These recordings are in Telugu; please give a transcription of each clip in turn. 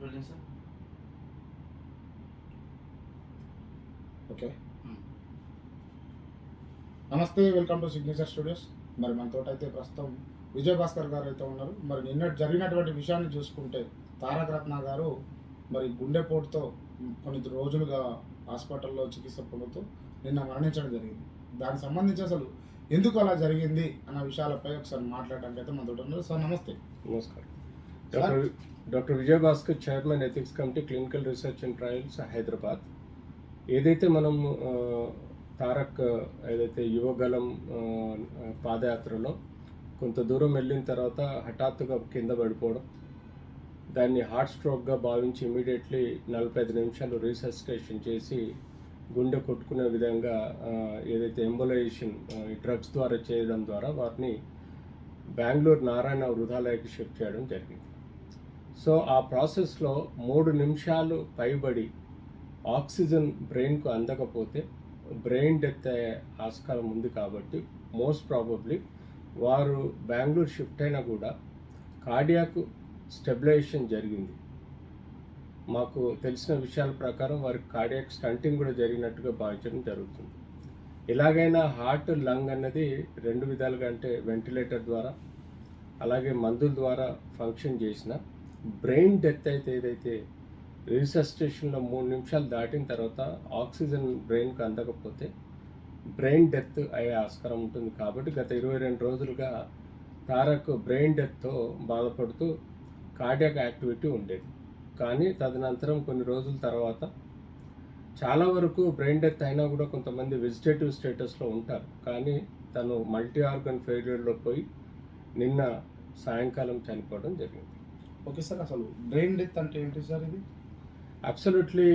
Building sir. ఓకే, నమస్తే, వెల్కమ్ టు సిగ్నేచర్ స్టూడియోస్. మరి మనతో అయితే ప్రస్తుతం విజయ్ భాస్కర్ గారు అయితే ఉన్నారు. మరి నిన్న జరిగినటువంటి విషయాన్ని చూసుకుంటే తారక రత్న గారు మరి గుండెపోటుతో కొన్ని రోజులుగా హాస్పిటల్లో చికిత్స పొందుతూ నిన్న మరణించడం జరిగింది. దానికి సంబంధించి అసలు ఎందుకు అలా జరిగింది అన్న విషయాలపై ఒకసారి మాట్లాడడానికి అయితే మనతో ఉన్నారు. సార్ నమస్తే. నమస్కారం. Doctor Vijay Bhaskar, chairman ethics committee, clinical research and trials, Hyderabad. ఏదైతే మనం తారక్ ఏదైతే యువగలం పాదయాత్రలో కొంత దూరం వెళ్ళిన తర్వాత హఠాత్తుగా కింద పడిపోవడం, దాన్ని హార్ట్ స్ట్రోక్గా భావించి ఇమీడియట్లీ 45 నిమిషాలు రీసెసిటేషన్ చేసి గుండె కొట్టుకునే విధంగా ఏదైతే ఎంబోలైజేషన్ డ్రగ్స్ ద్వారా చేయడం ద్వారా వారిని బెంగళూరు నారాయణ వృధాలయకి షిఫ్ట్ చేయడం జరిగింది. సో ఆ ప్రాసెస్లో 3 నిమిషాలు పైబడి ఆక్సిజన్ బ్రెయిన్కు అందకపోతే బ్రెయిన్ డెత్ అయ్యే ఆస్కారం ఉంది. కాబట్టి మోస్ట్ ప్రాబబ్లీ వారు బెంగళూరు షిఫ్ట్ అయినా కూడా కార్డియాక్ స్టెబిలైజేషన్ జరిగింది. మాకు తెలిసిన విషయాల ప్రకారం వారికి కార్డియాక్ స్టంటింగ్ కూడా జరిగినట్టుగా భావించడం జరుగుతుంది. ఎలాగైనా హార్ట్, లంగ్ అన్నది 2 విధాలుగా, అంటే వెంటిలేటర్ ద్వారా అలాగే మందుల ద్వారా ఫంక్షన్ చేసిన బ్రెయిన్ డెత్ అయితే ఏదైతే రీసెసిటేషన్లో 3 నిమిషాలు దాటిన తర్వాత ఆక్సిజన్ బ్రెయిన్కి అందకపోతే బ్రెయిన్ డెత్ అయ్యే ఆస్కారం ఉంటుంది. కాబట్టి గత 22 రోజులుగా తారక్ బ్రెయిన్ డెత్తో బాధపడుతూ కార్డియాక్ యాక్టివిటీ ఉండేది. కానీ తదనంతరం కొన్ని రోజుల తర్వాత చాలా వరకు బ్రెయిన్ డెత్ అయినా కూడా కొంతమంది వెజిటేటివ్ స్టేటస్లో ఉంటారు. కానీ తను మల్టీ ఆర్గన్ ఫెయిల్యూర్లో పోయి నిన్న సాయంకాలం చనిపోవడం జరిగింది. ఓకే సార్, అసలు బ్రెయిన్ డెత్ అంటే ఏంటి సార్? ఇది అబ్సల్యూట్లీ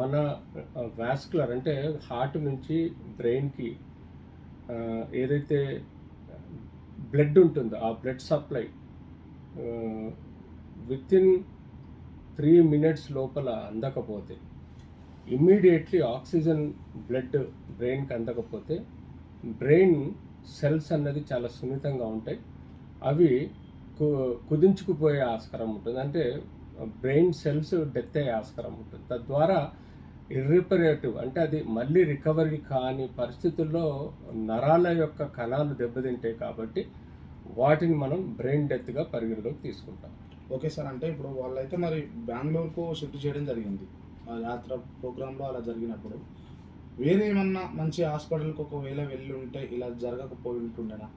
మన వాస్కులర్ అంటే హార్ట్ నుంచి బ్రెయిన్కి ఏదైతే బ్లడ్ ఉంటుందో ఆ బ్లడ్ సప్లై వితిన్ 3 మినిట్స్ లోపల అందకపోతే, ఇమ్మీడియట్లీ ఆక్సిజన్ బ్లడ్ బ్రెయిన్కి అందకపోతే బ్రెయిన్ సెల్స్ అన్నది చాలా సున్నితంగా ఉంటాయి. అవి కుదించుకుపోయే ఆస్కారం ఉంటుంది. అంటే బ్రెయిన్ సెల్స్ డెత్ అయ్యే ఆస్కారం ఉంటుంది. తద్వారా ఇర్రిపరేటివ్ అంటే అది మళ్ళీ రికవరీ కాని పరిస్థితుల్లో నరాల యొక్క కణాలు దెబ్బతింటాయి. కాబట్టి వాటిని మనం బ్రెయిన్ డెత్గా పరిగణలోకి తీసుకుంటాం. ఓకే సార్, అంటే ఇప్పుడు వాళ్ళైతే మరి బెంగళూరుకు షిఫ్ట్ చేయడం జరిగింది. ఆ యాత్ర ప్రోగ్రాంలో అలా జరిగినప్పుడు వేరే ఏమన్నా మంచి హాస్పిటల్కి ఒకవేళ వెళ్ళి ఉంటే ఇలా జరగకపోయి ఉంటుండేనా?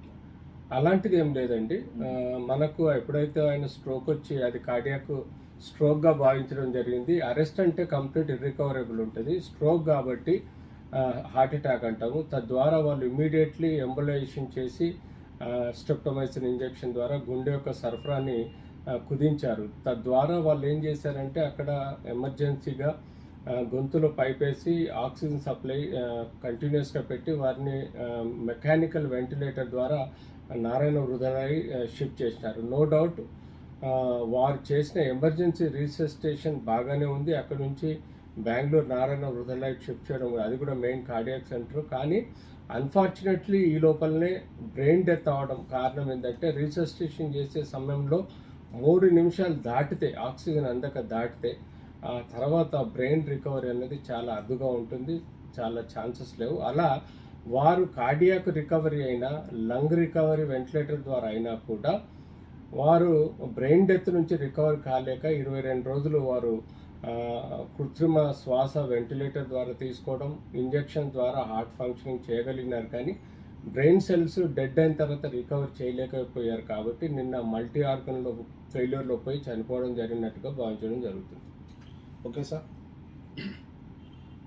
అలాంటిది ఏం లేదండి. మనకు ఎప్పుడైతే ఆయన స్ట్రోక్ వచ్చి అది కార్డియాక్ స్ట్రోక్గా భావించడం జరిగింది. అరెస్ట్ అంటే కంప్లీట్ ఇర్రికవరబుల్ ఉంటుంది. స్ట్రోక్ కాబట్టి హార్ట్ అటాక్ అంటాము. తద్వారా వాళ్ళు ఇమ్మీడియట్లీ ఎంబోలైజేషన్ చేసి స్ట్రెప్టోమైసిన్ ఇంజెక్షన్ ద్వారా గుండె యొక్క సరఫరాని కుదించారు. తద్వారా వాళ్ళు ఏం చేశారంటే అక్కడ ఎమర్జెన్సీగా గొంతులో పైపేసి ఆక్సిజన్ సప్లై కంటిన్యూస్గా పెట్టి వారిని మెకానికల్ వెంటిలేటర్ ద్వారా నారాయణ హృదయాలయ షిఫ్ట్ చేసినారు. నో డౌట్ వారు చేసిన ఎమర్జెన్సీ రీసెసిటేషన్ బాగానే ఉంది. అక్కడ నుంచి బెంగళూరు నారాయణ హృదయాలయ షిఫ్ట్ చేయడం, అది కూడా మెయిన్ కార్డియాక్ సెంటర్. కానీ అన్ఫార్చునేట్లీ ఈ లోపలనే బ్రెయిన్ డెత్ అవ్వడం కారణం ఏంటంటే రీసెసిటేషన్ చేసే సమయంలో 3 నిమిషాలు దాటితే, ఆక్సిజన్ అందక దాటితే ఆ తర్వాత బ్రెయిన్ రికవరీ అనేది చాలా అరుదుగా ఉంటుంది. చాలా ఛాన్సెస్ లేవు. అలా వారు కార్డియాక్ రికవరీ అయినా, లంగ్ రికవరీ వెంటిలేటర్ ద్వారా అయినా కూడా వారు బ్రెయిన్ డెత్ నుంచి రికవర్ కాలేక 22 రోజులు వారు కృత్రిమ శ్వాస వెంటిలేటర్ ద్వారా తీసుకోవడం, ఇంజెక్షన్ ద్వారా హార్ట్ ఫంక్షనింగ్ చేయగలిగినారు. కానీ బ్రెయిన్ సెల్స్ డెడ్ అయిన తర్వాత రికవర్ చేయలేకపోయారు. కాబట్టి నిన్న మల్టీ ఆర్గన్లో ఫెయిల్యూర్లో పోయి చనిపోవడం జరిగినట్టుగా భావించడం జరుగుతుంది. ఓకే సార్,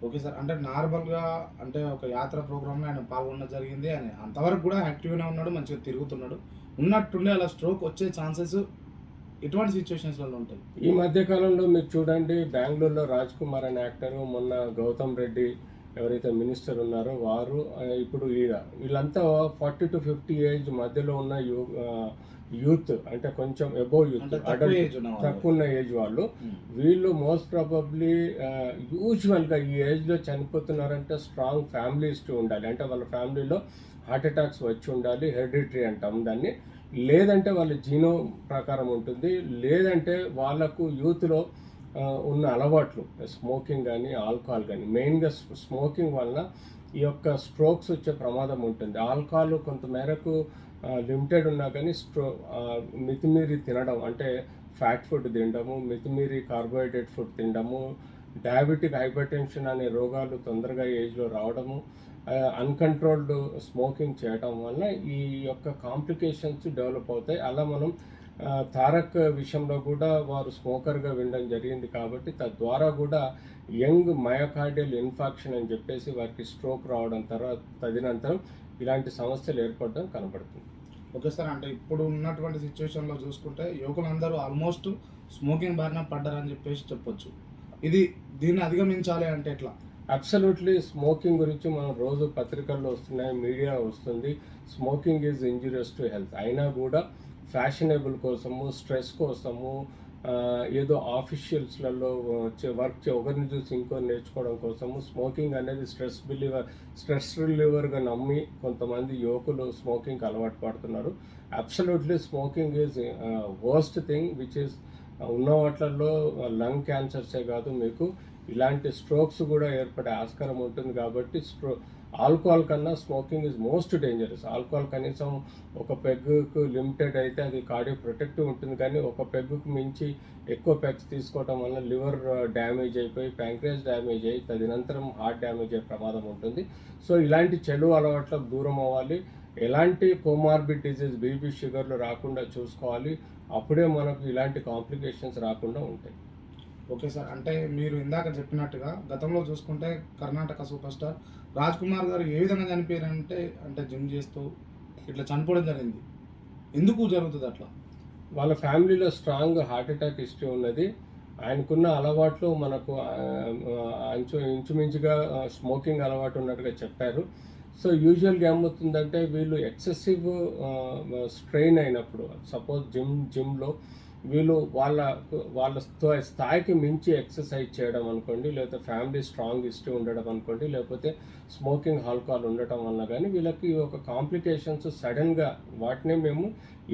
ఓకే సార్, అంటే నార్మల్గా అంటే ఒక యాత్ర ప్రోగ్రాంలో ఆయన పాల్గొనడం జరిగింది. ఆయన అంతవరకు కూడా యాక్టివ్గానే ఉన్నాడు, మంచిగా తిరుగుతున్నాడు. ఉన్నట్టుండి అలా స్ట్రోక్ వచ్చే ఛాన్సెస్ ఎటువంటి సిచ్యువేషన్స్లలో ఉంటాయి? ఈ మధ్యకాలంలో మీరు చూడండి, బెంగళూరులో రాజ్ కుమార్ అనే యాక్టరు, మొన్న గౌతమ్ రెడ్డి ఎవరైతే మినిస్టర్ ఉన్నారో వారు, ఇప్పుడు వీళ్ళంతా 40 to 50 ఏజ్ మధ్యలో ఉన్న యూత్, అంటే కొంచెం అబోవ్ యూత్, తక్కువ ఉన్న ఏజ్ వాళ్ళు. వీళ్ళు మోస్ట్ ప్రాబబ్లీ యూజువల్గా ఈ ఏజ్లో చనిపోతున్నారంటే స్ట్రాంగ్ ఫ్యామిలీస్ ఉండాలి. అంటే వాళ్ళ ఫ్యామిలీలో హార్ట్ అటాక్స్ వచ్చి ఉండాలి, హెరిడిటరీ అంటాం దాన్ని. లేదంటే వాళ్ళ జీనో ప్రకారం ఉంటుంది, లేదంటే వాళ్ళకు యూత్లో ఉన్న అలవాట్లు స్మోకింగ్ కానీ ఆల్కహాల్ కానీ, మెయిన్గా స్మోకింగ్ వలన ఈ యొక్క స్ట్రోక్స్ వచ్చే ప్రమాదం ఉంటుంది. ఆల్కహాల్ కొంత మేరకు లిమిటెడ్ ఉన్నా కానీ మితిమీరి తినడం అంటే ఫ్యాట్ ఫుడ్ తినడము, మితిమీరి కార్బోహైడ్రేట్ ఫుడ్ తినడము, డయాబెటిక్ హైపర్ టెన్షన్ అనే రోగాలు తొందరగా ఏజ్లో రావడము, అన్కంట్రోల్డ్ స్మోకింగ్ చేయడం వల్ల ఈ యొక్క కాంప్లికేషన్స్ డెవలప్ అవుతాయి. అలా మనం తారక్ విషయంలో కూడా వారు స్మోకర్గా వినడం జరిగింది కాబట్టి తద్వారా కూడా యంగ్ మయోకార్డియల్ ఇన్ఫాక్షన్ అని చెప్పేసి వారికి స్ట్రోక్ రావడం తర్వాత తదనంతరం ఇలాంటి సమస్యలు ఏర్పడడం కనబడుతుంది. ఓకే సార్, అంటే ఇప్పుడు ఉన్నటువంటి సిచ్యువేషన్లో చూసుకుంటే యువకులందరూ ఆల్మోస్ట్ స్మోకింగ్ బారిన పడ్డారని చెప్పేసి చెప్పొచ్చు. దీన్ని అధిగమించాలి అంటే ఎట్లా? అబ్సల్యూట్లీ స్మోకింగ్ గురించి మనం రోజు పత్రికల్లో వస్తున్నాయి, మీడియా వస్తుంది. Smoking is injurious to health. అయినా కూడా ఫ్యాషనబుల్ కోసము, స్ట్రెస్ కోసము, ఏదో ఆఫీషియల్స్లలో వర్క్ ఒకరిని చూసి ఇంకోరిని నేర్చుకోవడం కోసము స్మోకింగ్ అనేది స్ట్రెస్ రిలీవర్గా నమ్మి కొంతమంది యువకులు స్మోకింగ్కి అలవాటు పడుతున్నారు. Absolutely smoking is worst thing which is ఉన్న వాటిల్లో లంగ్ క్యాన్సర్సే కాదు, మీకు ఇలాంటి స్ట్రోక్స్ కూడా ఏర్పడే ఆస్కారం ఉంటుంది. కాబట్టి ఆల్కహాల్ కన్నా smoking is most dangerous. Alcohol కనీసం ఒక పెగ్గుకు లిమిటెడ్ అయితే అది కార్డియో ప్రొటెక్టివ్ ఉంటుంది, కానీ ఒక పెగ్గుకు మించి ఎక్కువ పెగ్స్ తీసుకోవడం వల్ల లివర్ డ్యామేజ్ అయిపోయి ప్యాంక్రియాస్ డ్యామేజ్ అయ్యి తదనంతరం హార్ట్ డ్యామేజ్ అయ్యే ప్రమాదం ఉంటుంది. సో ఇలాంటి చెడు అలవాట్లకు దూరం అవ్వాలి. ఎలాంటి కోమార్బిడ్ డిజీజ్, బీపీ, షుగర్లు రాకుండా చూసుకోవాలి. అప్పుడే మనకు ఇలాంటి కాంప్లికేషన్స్ రాకుండా ఉంటాయి. ఓకే సార్, అంటే మీరు ఇందాక చెప్పినట్టుగా గతంలో చూసుకుంటే కర్ణాటక సూపర్ స్టార్ రాజ్ కుమార్ గారు ఏ విధంగా చనిపోయారంటే జిమ్ చేస్తూ ఇట్లా చనిపోవడం జరిగింది. ఎందుకు జరుగుతుంది అట్లా? వాళ్ళ ఫ్యామిలీలో స్ట్రాంగ్ హార్ట్ అటాక్ హిస్టరీ ఉన్నది. ఆయనకున్న అలవాట్లు మనకు ఇంచుమించుగా స్మోకింగ్ అలవాటు ఉన్నట్టుగా చెప్పారు. సో యూజువల్గా ఏమవుతుందంటే వీళ్ళు ఎక్సెసివ్ స్ట్రెయిన్ అయినప్పుడు, సపోజ్ జిమ్లో వీళ్ళు వాళ్ళ స్థాయికి మించి ఎక్సర్సైజ్ చేయడం అనుకోండి, లేకపోతే ఫ్యామిలీ స్ట్రాంగ్ హిస్టరీ ఉండడం అనుకోండి, లేకపోతే స్మోకింగ్ ఆల్కహాల్ ఉండటం వల్ల కానీ వీళ్ళకి ఒక కాంప్లికేషన్స్ సడన్గా, వాటినే మేము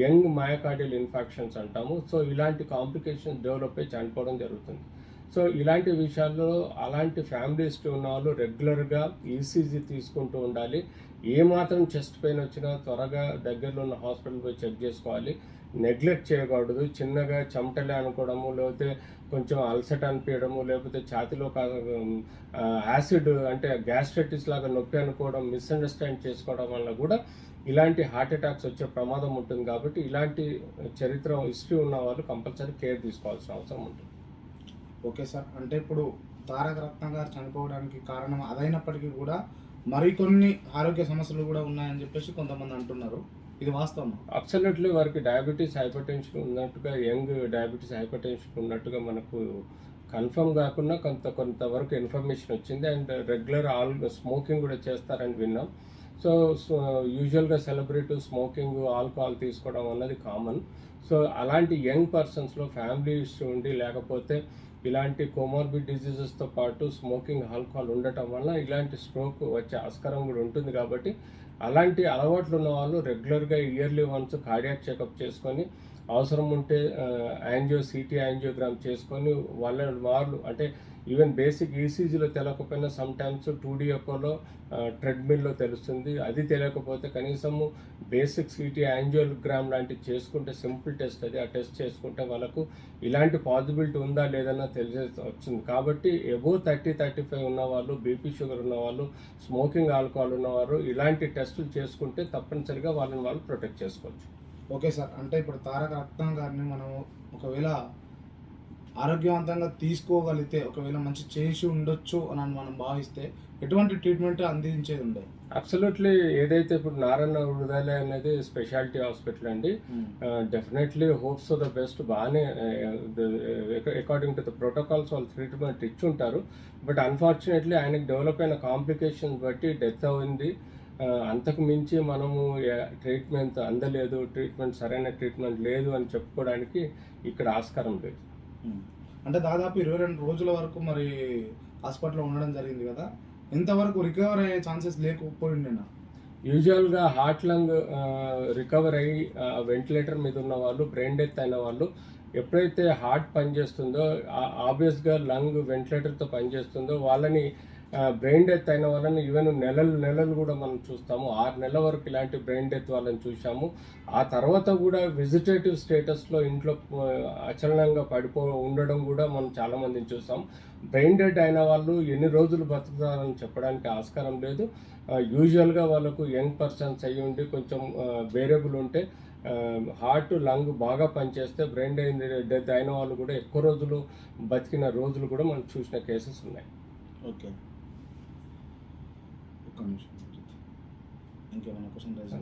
యంగ్ మయోకార్డియల్ ఇన్ఫాక్షన్స్ అంటాము. సో ఇలాంటి కాంప్లికేషన్స్ డెవలప్ అయ్యి చనిపోవడం జరుగుతుంది. సో ఇలాంటి విషయాల్లో అలాంటి ఫ్యామిలీ హిస్టరీ ఉన్న వాళ్ళు రెగ్యులర్గా ఈసీజీ తీసుకుంటూ ఉండాలి. ఏమాత్రం చెస్ట్ పెయిన్ వచ్చినా త్వరగా దగ్గరలో ఉన్న హాస్పిటల్ పోయి చెక్ చేసుకోవాలి. నెగ్లెక్ట్ చేయకూడదు. చిన్నగా చెమటలే అనుకోవడము, లేకపోతే కొంచెం అల్సట అనిపించడము, లేకపోతే ఛాతిలో యాసిడ్ అంటే గ్యాస్ట్రైటిస్ లాగా నొప్పి అనుకోవడం, మిస్అండర్స్టాండ్ చేసుకోవడం వల్ల కూడా ఇలాంటి హార్ట్ అటాక్స్ వచ్చే ప్రమాదం ఉంటుంది. కాబట్టి ఇలాంటి హిస్టరీ ఉన్న వాళ్ళు కంపల్సరీ కేర్ తీసుకోవాల్సిన అవసరం ఉంటుంది. ఓకే సార్, అంటే ఇప్పుడు తారక రత్న గారు చనిపోవడానికి కారణం అదైనప్పటికీ కూడా మరికొన్ని ఆరోగ్య సమస్యలు కూడా ఉన్నాయని చెప్పేసి కొంతమంది అంటున్నారు. ఇది వాస్తవం? అబ్సల్యూట్లీ వారికి డయాబెటీస్ హైపర్ టెన్షన్ ఉన్నట్టుగా, యంగ్ డయాబెటీస్ హైపర్ టెన్షన్ ఉన్నట్టుగా మనకు కన్ఫర్మ్ కాకుండా కొంతవరకు ఇన్ఫర్మేషన్ వచ్చింది. అండ్ రెగ్యులర్ స్మోకింగ్ కూడా చేస్తారని విన్నాం. సో యూజువల్గా సెలబ్రిటీ స్మోకింగ్, ఆల్కహాల్ తీసుకోవడం అన్నది కామన్. సో అలాంటి యంగ్ పర్సన్స్లో ఫ్యామిలీ ఇష్యూ ఉండి, లేకపోతే ఇలాంటి కోమార్బిడ్ డిజీజెస్తో పాటు స్మోకింగ్, ఆల్కహాల్ ఉండటం వల్ల ఇలాంటి స్ట్రోక్ వచ్చే ఆస్కారం కూడా ఉంటుంది. కాబట్టి అలాంటి అలవాట్లు ఉన్న వాళ్ళు రెగ్యులర్గా ఇయర్లీ వన్స్ కార్డియాక్ చెకప్ చేసుకొని, అవసరం ఉంటే సిటీ యాంజియోగ్రామ్ చేసుకొని వాళ్ళు అంటే ఈవెన్ బేసిక్ ఈసీజీలో తెలియకపోయినా సమ్ టైమ్స్ 2D ఎకోలో ట్రెడ్మిల్లో తెలుస్తుంది. అది తెలియకపోతే కనీసము బేసిక్ సిటీ యాంజియోగ్రామ్ లాంటివి చేసుకుంటే, సింపుల్ టెస్ట్ అది, ఆ టెస్ట్ చేసుకుంటే వాళ్ళకు ఇలాంటి పాసిబిలిటీ ఉందా లేదన్నా తెలిసేసి వచ్చింది. కాబట్టి అబోవ్ 30-35 ఉన్నవాళ్ళు, బీపీ షుగర్ ఉన్నవాళ్ళు, స్మోకింగ్ ఆల్కహాల్ ఉన్నవారు ఇలాంటి టెస్టులు చేసుకుంటే తప్పనిసరిగా వాళ్ళు ప్రొటెక్ట్ చేసుకోవచ్చు. ఓకే సార్, అంటే ఇప్పుడు తారక రత్న గారిని మనం ఒకవేళ ఆరోగ్యవంతంగా తీసుకోగలిగితే, ఒకవేళ మంచి చేసి ఉండొచ్చు అని మనం భావిస్తే ఎటువంటి ట్రీట్మెంట్ అందించేది ఉండదు? అబ్సల్యూట్లీ. ఏదైతే ఇప్పుడు నారాయణ హృదయాలయ అనేది స్పెషాలిటీ హాస్పిటల్ అండి. Definitely hopes for the best. బాగానే అకార్డింగ్ టు ద ప్రోటోకాల్స్ వాళ్ళు ట్రీట్మెంట్ ఇచ్చుంటారు. బట్ అన్ఫార్చునేట్లీ ఆయనకు డెవలప్ అయిన కాంప్లికేషన్స్ బట్టి డెత్ అయింది. అంతకు మించి మనము ట్రీట్మెంట్ అందలేదు, సరైన ట్రీట్మెంట్ లేదు అని చెప్పుకోవడానికి ఇక్కడ ఆస్కారం లేదు. అంటే దాదాపు 22 రోజుల వరకు మరి హాస్పిటల్లో ఉండడం జరిగింది కదా, ఎంతవరకు రికవర్ అయ్యే ఛాన్సెస్ లేకపోయిండేనా? యూజువల్గా హార్ట్ లంగ్ రికవర్ అయ్యి వెంటిలేటర్ మీద ఉన్న వాళ్ళు, బ్రెయిన్ డెత్ అయిన వాళ్ళు ఎప్పుడైతే హార్ట్ పనిచేస్తుందో ఆబ్వియస్గా లంగ్ వెంటిలేటర్తో పనిచేస్తుందో వాళ్ళని బ్రెయిన్ డెత్ అయిన వాళ్ళని ఈవెన్ నెలలు కూడా మనం చూస్తాము. 6 నెలల వరకు ఇలాంటి బ్రెయిన్ డెత్ వాళ్ళని చూసాము. ఆ తర్వాత కూడా వెజిటేటివ్ స్టేటస్లో ఇంట్లో అచలనంగా ఉండడం కూడా మనం చాలామందిని చూసాం. బ్రెయిన్ డెడ్ అయిన వాళ్ళు ఎన్ని రోజులు బతుకుతారని చెప్పడానికి ఆస్కారం లేదు. యూజువల్గా వాళ్ళకు యంగ్ పర్సన్స్ అయ్యి ఉండి కొంచెం వేరియబుల్ ఉంటే హార్ట్ లంగ్ బాగా పనిచేస్తే బ్రెయిన్ డెత్ అయిన వాళ్ళు కూడా ఎక్కువ రోజులు బతికిన రోజులు కూడా మనం చూసిన కేసెస్ ఉన్నాయి. ఓకే, ఒక్క నిమిషం. ఇంకేమైనా క్వశ్చన్ రైజ్